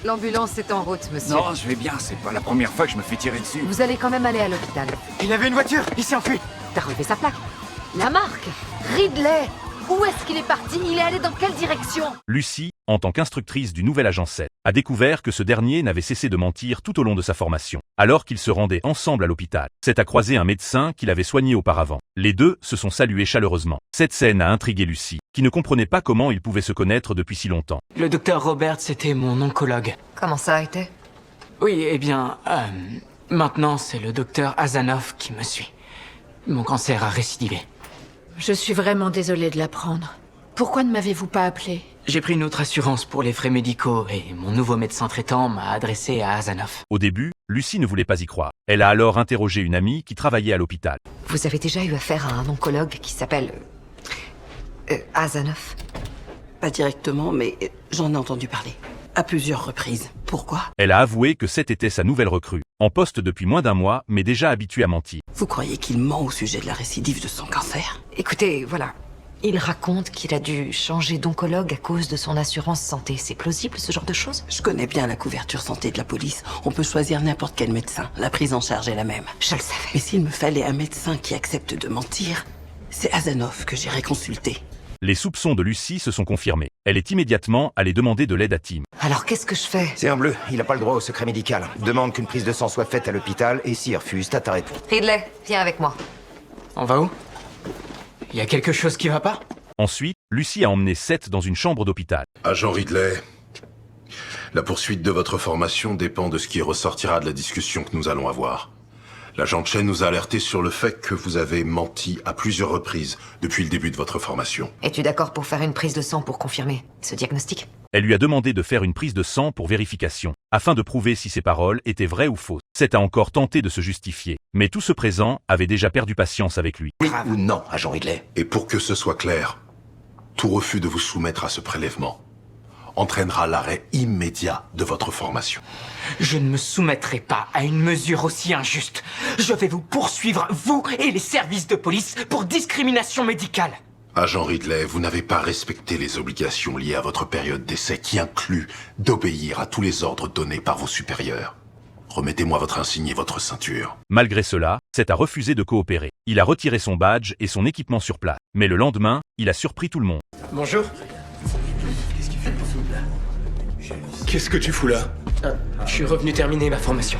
L'ambulance est en route, monsieur. Non, je vais bien, c'est pas la première fois que je me fais tirer dessus. Vous allez quand même aller à l'hôpital. Il avait une voiture, il s'est enfui. T'as relevé sa plaque. La marque Ridley. Où est-ce qu'il est parti? Il est allé dans quelle direction? Lucy, en tant qu'instructrice du nouvel agent 7, a découvert que ce dernier n'avait cessé de mentir tout au long de sa formation. Alors qu'ils se rendaient ensemble à l'hôpital, Seth a croisé un médecin qu'il avait soigné auparavant. Les deux se sont salués chaleureusement. Cette scène a intrigué Lucy, qui ne comprenait pas comment ils pouvaient se connaître depuis si longtemps. Le docteur Roberts était mon oncologue. Comment ça a été? Oui, eh bien, maintenant c'est le docteur Azanoff qui me suit. Mon cancer a récidivé. Je suis vraiment désolée de l'apprendre. Pourquoi ne m'avez-vous pas appelé? J'ai pris une autre assurance pour les frais médicaux et mon nouveau médecin traitant m'a adressé à Azanoff. Au début, Lucy ne voulait pas y croire. Elle a alors interrogé une amie qui travaillait à l'hôpital. Vous avez déjà eu affaire à un oncologue qui s'appelle... Azanoff? Pas directement, mais j'en ai entendu parler. À plusieurs reprises. Pourquoi? Elle a avoué que Seth était sa nouvelle recrue, en poste depuis moins d'un mois, mais déjà habituée à mentir. Vous croyez qu'il ment au sujet de la récidive de son cancer? Écoutez, voilà. Il raconte qu'il a dû changer d'oncologue à cause de son assurance santé. C'est plausible, ce genre de choses? Je connais bien la couverture santé de la police. On peut choisir n'importe quel médecin. La prise en charge est la même. Je le savais. Mais s'il me fallait un médecin qui accepte de mentir, c'est Azanoff que j'irai consulter. Les soupçons de Lucy se sont confirmés. Elle est immédiatement allée demander de l'aide à Tim. Alors qu'est-ce que je fais? C'est un bleu, il n'a pas le droit au secret médical. Demande qu'une prise de sang soit faite à l'hôpital et s'il refuse, t'as ta réponse. Ridley, viens avec moi. On va où? Il y a quelque chose qui va pas? Ensuite, Lucy a emmené Seth dans une chambre d'hôpital. Agent Ridley, la poursuite de votre formation dépend de ce qui ressortira de la discussion que nous allons avoir. L'agent Chen nous a alerté sur le fait que vous avez menti à plusieurs reprises depuis le début de votre formation. Es-tu d'accord pour faire une prise de sang pour confirmer ce diagnostic? Elle lui a demandé de faire une prise de sang pour vérification, afin de prouver si ses paroles étaient vraies ou fausses. Seth a encore tenté de se justifier, mais tout ce présent avait déjà perdu patience avec lui. Oui ou non, agent Ridley? Et pour que ce soit clair, tout refus de vous soumettre à ce prélèvement entraînera l'arrêt immédiat de votre formation. Je ne me soumettrai pas à une mesure aussi injuste. Je vais vous poursuivre, vous et les services de police, pour discrimination médicale. Agent Ridley, vous n'avez pas respecté les obligations liées à votre période d'essai qui inclut d'obéir à tous les ordres donnés par vos supérieurs. Remettez-moi votre insigne et votre ceinture. Malgré cela, Seth a refusé de coopérer. Il a retiré son badge et son équipement sur place. Mais le lendemain, il a surpris tout le monde. Bonjour. Qu'est-ce que tu fous là? Je suis revenu terminer ma formation.